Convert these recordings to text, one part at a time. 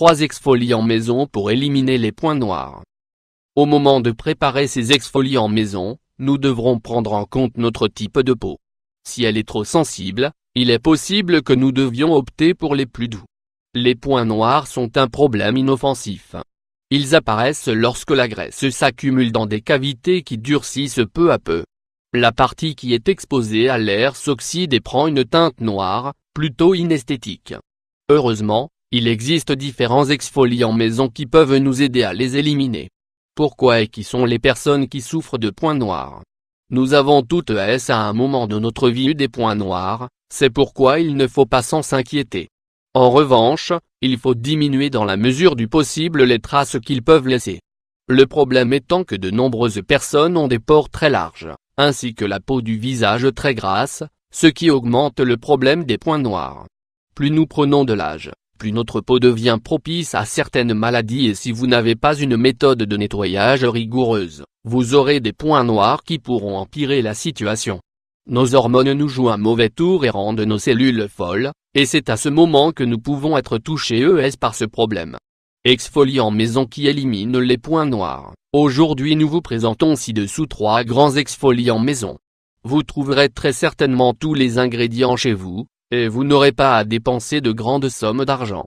3 exfoliants maison pour éliminer les points noirs. Au moment de préparer ces exfoliants maison, nous devrons prendre en compte notre type de peau. Si elle est trop sensible, il est possible que nous devions opter pour les plus doux. Les points noirs sont un problème inoffensif. Ils apparaissent lorsque la graisse s'accumule dans des cavités qui durcissent peu à peu. La partie qui est exposée à l'air s'oxyde et prend une teinte noire, plutôt inesthétique. Heureusement, il existe différents exfoliants maison qui peuvent nous aider à les éliminer. Pourquoi et qui sont les personnes qui souffrent de points noirs? Nous avons toutes à un moment de notre vie eu des points noirs, c'est pourquoi il ne faut pas s'en s'inquiéter. En revanche, il faut diminuer dans la mesure du possible les traces qu'ils peuvent laisser. Le problème étant que de nombreuses personnes ont des pores très larges, ainsi que la peau du visage très grasse, ce qui augmente le problème des points noirs. Plus nous prenons de l'âge, plus notre peau devient propice à certaines maladies et si vous n'avez pas une méthode de nettoyage rigoureuse, vous aurez des points noirs qui pourront empirer la situation. Nos hormones nous jouent un mauvais tour et rendent nos cellules folles, et c'est à ce moment que nous pouvons être touchés par ce problème. Exfoliant maison qui élimine les points noirs. Aujourd'hui nous vous présentons ci-dessous 3 grands exfoliants maison. Vous trouverez très certainement tous les ingrédients chez vous, et vous n'aurez pas à dépenser de grandes sommes d'argent.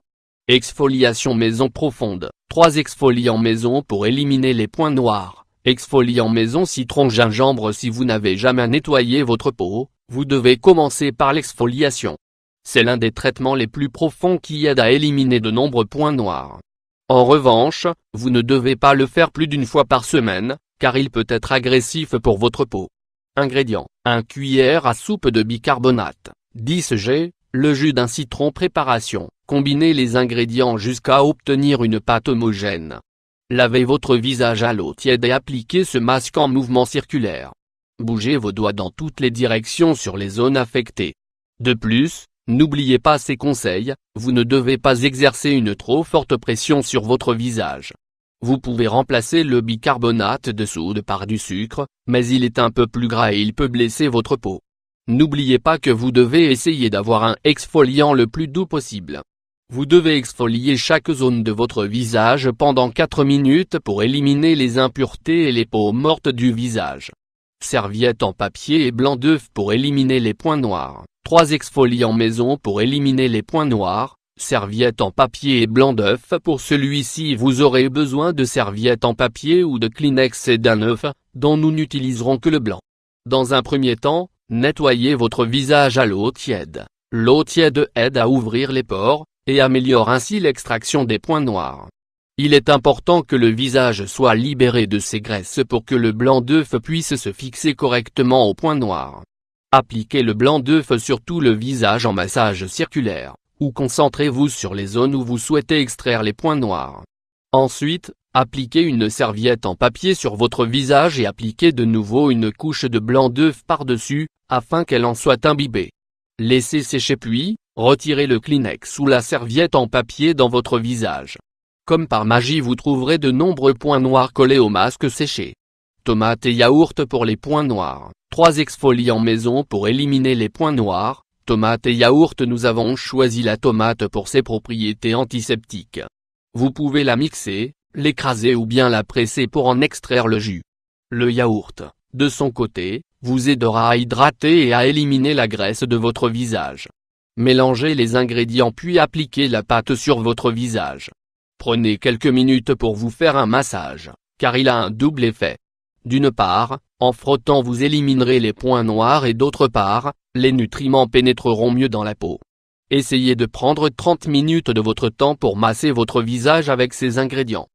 Exfoliation maison profonde. 3 exfoliants maison pour éliminer les points noirs. Exfoliant maison citron gingembre. Si vous n'avez jamais nettoyé votre peau, vous devez commencer par l'exfoliation. C'est l'un des traitements les plus profonds qui aide à éliminer de nombreux points noirs. En revanche, vous ne devez pas le faire plus d'une fois par semaine, car il peut être agressif pour votre peau. Ingrédients. 1 cuillère à soupe de bicarbonate, 10 g, le jus d'un citron. Préparation. Combinez les ingrédients jusqu'à obtenir une pâte homogène. Lavez votre visage à l'eau tiède et appliquez ce masque en mouvement circulaire. Bougez vos doigts dans toutes les directions sur les zones affectées. De plus, n'oubliez pas ces conseils, vous ne devez pas exercer une trop forte pression sur votre visage. Vous pouvez remplacer le bicarbonate de soude par du sucre, mais il est un peu plus gras et il peut blesser votre peau. N'oubliez pas que vous devez essayer d'avoir un exfoliant le plus doux possible. Vous devez exfolier chaque zone de votre visage pendant 4 minutes pour éliminer les impuretés et les peaux mortes du visage. Serviette en papier et blanc d'œuf pour éliminer les points noirs. 3 exfoliants maison pour éliminer les points noirs. Serviette en papier et blanc d'œuf. Pour celui-ci vous aurez besoin de serviettes en papier ou de Kleenex et d'un œuf, dont nous n'utiliserons que le blanc. Dans un premier temps, nettoyez votre visage à l'eau tiède. L'eau tiède aide à ouvrir les pores, et améliore ainsi l'extraction des points noirs. Il est important que le visage soit libéré de ses graisses pour que le blanc d'œuf puisse se fixer correctement aux points noirs. Appliquez le blanc d'œuf sur tout le visage en massage circulaire, ou concentrez-vous sur les zones où vous souhaitez extraire les points noirs. Ensuite, appliquez une serviette en papier sur votre visage et appliquez de nouveau une couche de blanc d'œuf par-dessus, afin qu'elle en soit imbibée. Laissez sécher puis, retirez le Kleenex ou la serviette en papier dans votre visage. Comme par magie vous trouverez de nombreux points noirs collés au masque séché. Tomates et yaourt pour les points noirs. 3 exfoliants maison pour éliminer les points noirs. Tomates et yaourt. Nous avons choisi la tomate pour ses propriétés antiseptiques. Vous pouvez la mixer, l'écraser ou bien la presser pour en extraire le jus. Le yaourt, de son côté, vous aidera à hydrater et à éliminer la graisse de votre visage. Mélangez les ingrédients puis appliquez la pâte sur votre visage. Prenez quelques minutes pour vous faire un massage, car il a un double effet. D'une part, en frottant vous éliminerez les points noirs et d'autre part, les nutriments pénétreront mieux dans la peau. Essayez de prendre 30 minutes de votre temps pour masser votre visage avec ces ingrédients.